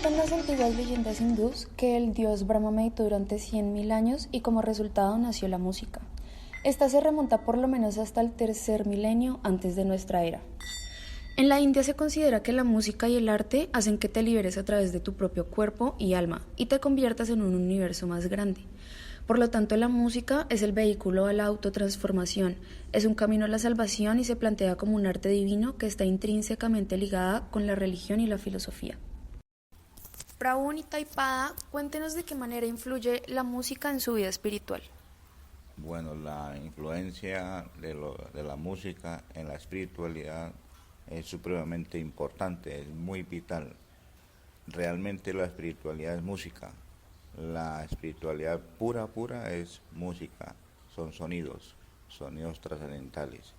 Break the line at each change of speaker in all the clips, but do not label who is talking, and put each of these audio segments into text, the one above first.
Cuentan las antiguas leyendas hindús que el dios Brahma meditó durante 100.000 años y como resultado nació la música. Esta se remonta por lo menos hasta el tercer milenio antes de nuestra era. En la India se considera que la música y el arte hacen que te liberes a través de tu propio cuerpo y alma y te conviertas en un universo más grande. Por lo tanto, la música es el vehículo a la autotransformación, es un camino a la salvación y se plantea como un arte divino que está intrínsecamente ligada con la religión y la filosofía. Prabhu Nitaipada, cuéntenos de qué manera influye la música en su vida espiritual.
Bueno, la influencia de la música en la espiritualidad es supremamente importante, es muy vital. Realmente la espiritualidad es música. La espiritualidad pura es música, son sonidos trascendentales,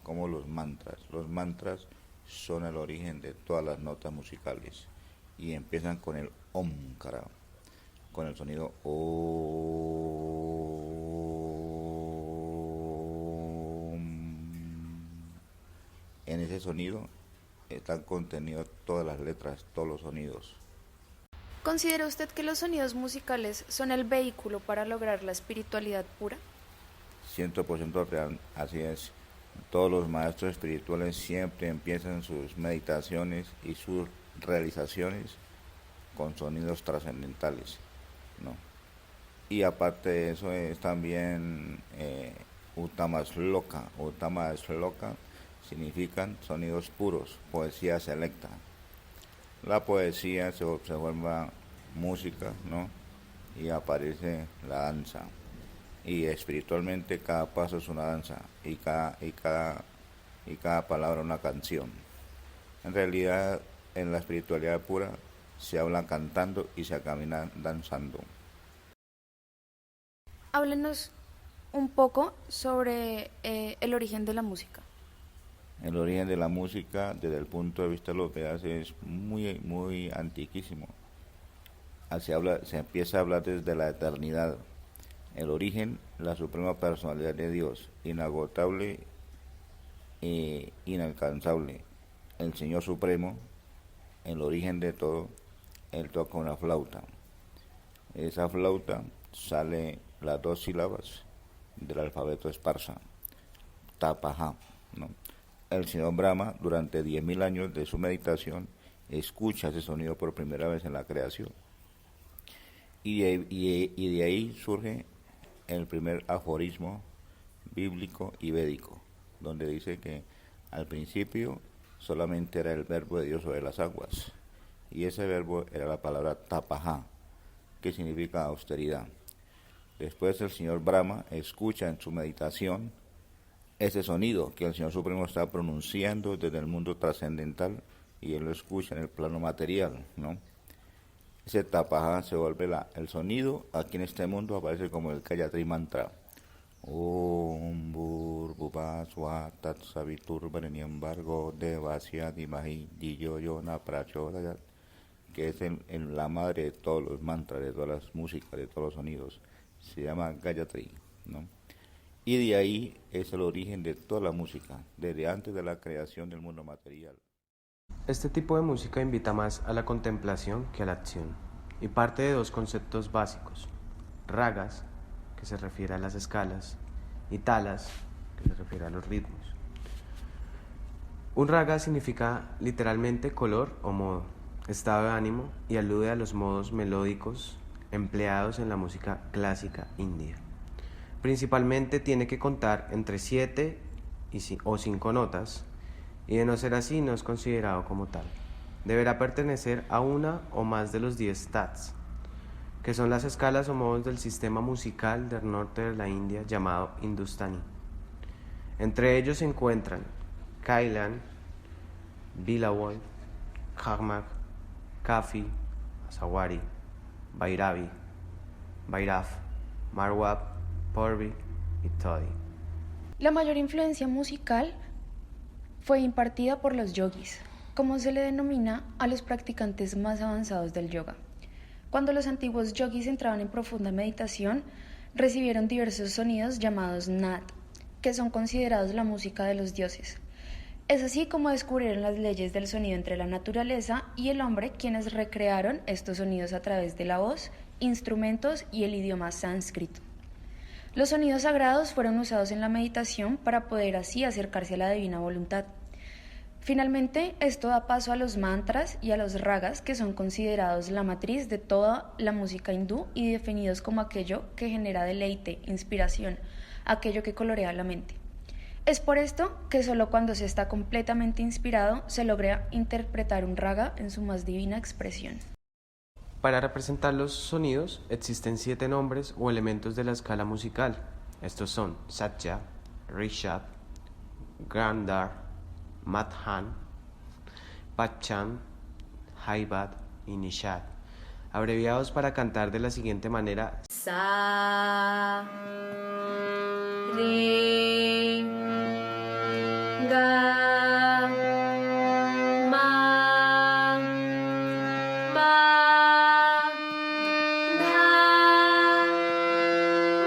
como los mantras. Los mantras son el origen de todas las notas musicales y empiezan con el Omkara, con el sonido Om. En ese sonido están contenidos todas las letras, todos los sonidos.
¿Considera usted que los sonidos musicales son el vehículo para lograr la espiritualidad pura?
100% real, así es. Todos los maestros espirituales siempre empiezan sus meditaciones y sus realizaciones con sonidos trascendentales, ¿no? Y aparte de eso es también Uttama Shloka. Uttama Shloka significan sonidos puros, poesía selecta. La poesía se vuelve música, ¿no? Y aparece la danza. Y espiritualmente cada paso es una danza y cada palabra una canción. En realidad, en la espiritualidad pura se habla cantando y se camina danzando.
Háblenos un poco sobre el origen de la música.
El origen de la música, desde el punto de vista de los Vedas, es muy antiquísimo. Se empieza a hablar desde la eternidad. El origen, la suprema personalidad de Dios, inagotable e inalcanzable. El Señor Supremo, el origen de todo, Él toca una flauta. Esa flauta sale las 2 sílabas del alfabeto esparsa, Tapaja, ¿no? El señor Brahma, durante 10.000 años de su meditación, escucha ese sonido por primera vez en la creación. Y de ahí surge el primer aforismo bíblico y védico, donde dice que al principio solamente era el verbo de Dios sobre las aguas, y ese verbo era la palabra tapaja, que significa austeridad. Después el señor Brahma escucha en su meditación ese sonido que el Señor Supremo está pronunciando desde el mundo trascendental y él lo escucha en el plano material, ¿no? Ese tapaja se vuelve el sonido, aquí en este mundo aparece como el Gayatri Mantra. Om Bhurvubha Svah Tat Saviturvarenyam Bhargo Devasya Dhimahi Dhiyo Yona Prachodayat, que es la madre de todos los mantras, de todas las músicas, de todos los sonidos. Se llama Gayatri, ¿no? Y de ahí es el origen de toda la música, desde antes de la creación del mundo material.
Este tipo de música invita más a la contemplación que a la acción, y parte de 2 conceptos básicos: ragas, que se refiere a las escalas, y talas, que se refiere a los ritmos. Un raga significa literalmente color o modo, estado de ánimo, y alude a los modos melódicos empleados en la música clásica india. Principalmente tiene que contar entre 7 o 5 notas, y de no ser así no es considerado como tal. Deberá pertenecer a una o más de los 10 tats, que son las escalas o modos del sistema musical del norte de la India llamado Hindustani. Entre ellos se encuentran Kailan, Bilawal, Kharmak, Kafi, Asawari, Bhairavi, Bhairav, Marwab, Purvi y Todi.
La mayor influencia musical fue impartida por los yogis, como se le denomina a los practicantes más avanzados del yoga. Cuando los antiguos yogis entraban en profunda meditación, recibieron diversos sonidos llamados Nat, que son considerados la música de los dioses. Es así como descubrieron las leyes del sonido entre la naturaleza y el hombre, quienes recrearon estos sonidos a través de la voz, instrumentos y el idioma sánscrito. Los sonidos sagrados fueron usados en la meditación para poder así acercarse a la divina voluntad. Finalmente, esto da paso a los mantras y a los ragas, que son considerados la matriz de toda la música hindú y definidos como aquello que genera deleite, inspiración, aquello que colorea la mente. Es por esto que solo cuando se está completamente inspirado se logra interpretar un raga en su más divina expresión.
Para representar los sonidos existen 7 nombres o elementos de la escala musical. Estos son Satya, Rishabh, Gandhar, Madhan, Pachan, Haibat y Nishad, abreviados para cantar de la siguiente manera:
Sa, Re, Ga, Ma, Pa, Dha,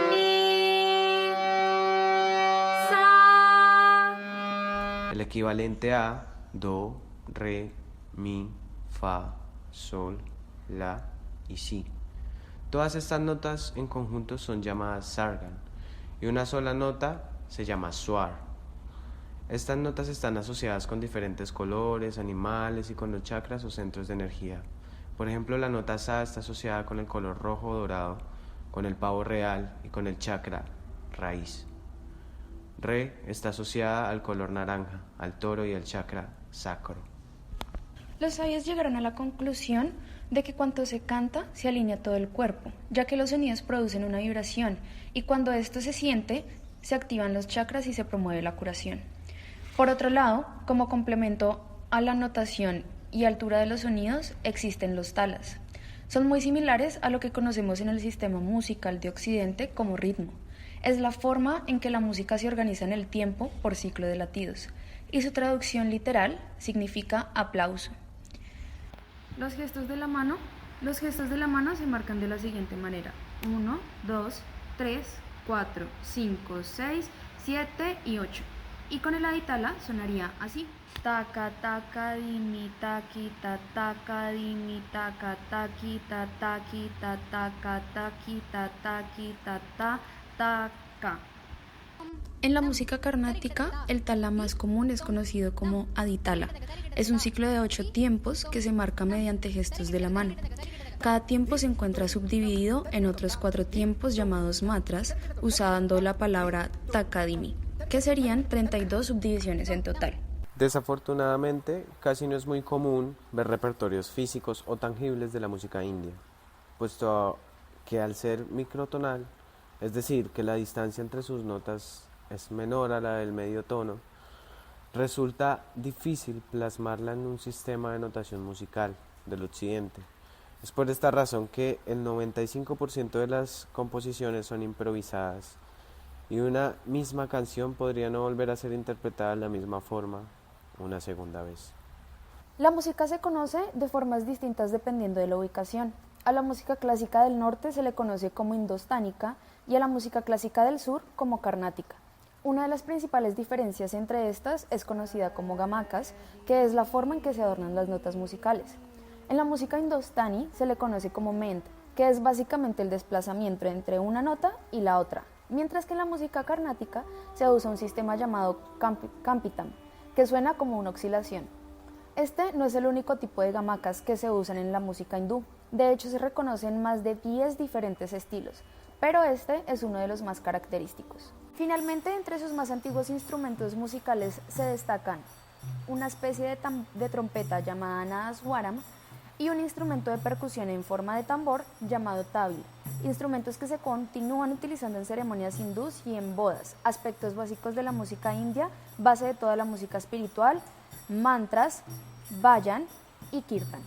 Ni, Sa.
el equivalente a Do, Re, Mi, Fa, Sol, La y Si. Todas estas notas en conjunto son llamadas sargan y una sola nota se llama swar. Estas notas están asociadas con diferentes colores, animales y con los chakras o centros de energía. Por ejemplo, la nota Sa está asociada con el color rojo o dorado, con el pavo real y con el chakra raíz. Re está asociada al color naranja, al toro y al chakra sacro.
Los sabios llegaron a la conclusión de que cuando se canta se alinea todo el cuerpo, ya que los sonidos producen una vibración y cuando esto se siente, se activan los chakras y se promueve la curación. Por otro lado, como complemento a la notación y altura de los sonidos, existen los talas. Son muy similares a lo que conocemos en el sistema musical de Occidente como ritmo. Es la forma en que la música se organiza en el tiempo por ciclo de latidos, y su traducción literal significa aplauso. Los gestos de la mano se marcan de la siguiente manera: 1, 2, 3, 4, 5, 6, 7 y 8. Y con el aditala sonaría así: taca, taca, dimi, taqui, ta, taca, dimi, taca, taqui, ta, taqui, ta, taca, taqui, ta, taqui, ta, ta, taca. En la música carnática, el tala más común es conocido como aditala. Es un ciclo de 8 tiempos que se marca mediante gestos de la mano. Cada tiempo se encuentra subdividido en otros 4 tiempos llamados matras, usando la palabra takadimi, que serían 32 subdivisiones en total.
Desafortunadamente, casi no es muy común ver repertorios físicos o tangibles de la música india, puesto que al ser microtonal, es decir, que la distancia entre sus notas es menor a la del medio tono, resulta difícil plasmarla en un sistema de notación musical del occidente. Es por esta razón que el 95% de las composiciones son improvisadas y una misma canción podría no volver a ser interpretada de la misma forma una segunda vez.
La música se conoce de formas distintas dependiendo de la ubicación. A la música clásica del norte se le conoce como indostánica y a la música clásica del sur como carnática. Una de las principales diferencias entre estas es conocida como gamakas, que es la forma en que se adornan las notas musicales. En la música indostani se le conoce como ment, que es básicamente el desplazamiento entre una nota y la otra, mientras que en la música carnática se usa un sistema llamado kampitam, que suena como una oscilación. Este no es el único tipo de gamakas que se usan en la música hindú. De hecho, se reconocen más de 10 diferentes estilos, pero este es uno de los más característicos. Finalmente, entre sus más antiguos instrumentos musicales se destacan una especie de trompeta llamada nadaswaram y un instrumento de percusión en forma de tambor llamado tabli, instrumentos que se continúan utilizando en ceremonias hindús y en bodas, aspectos básicos de la música india, base de toda la música espiritual, mantras, bhajan y kirtan.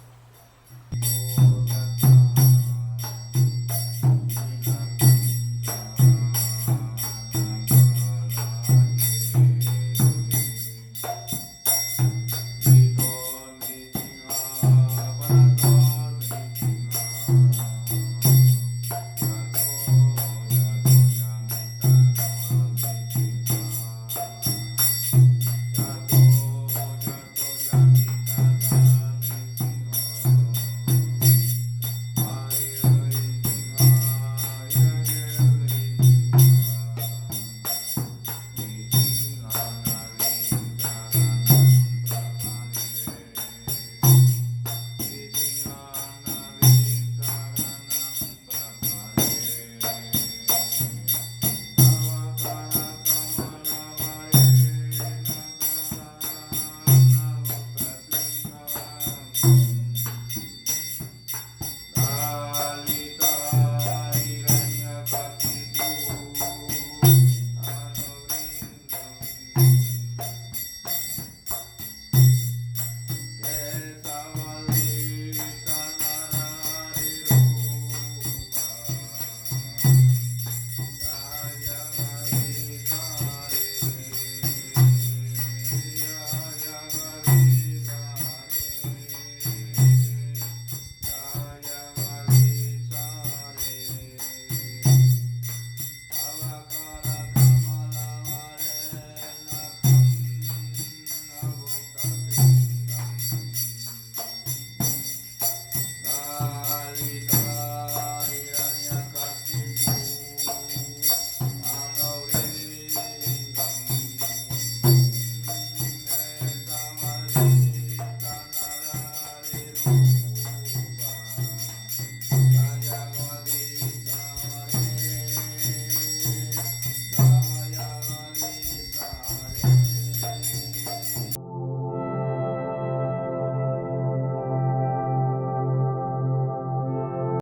Chao.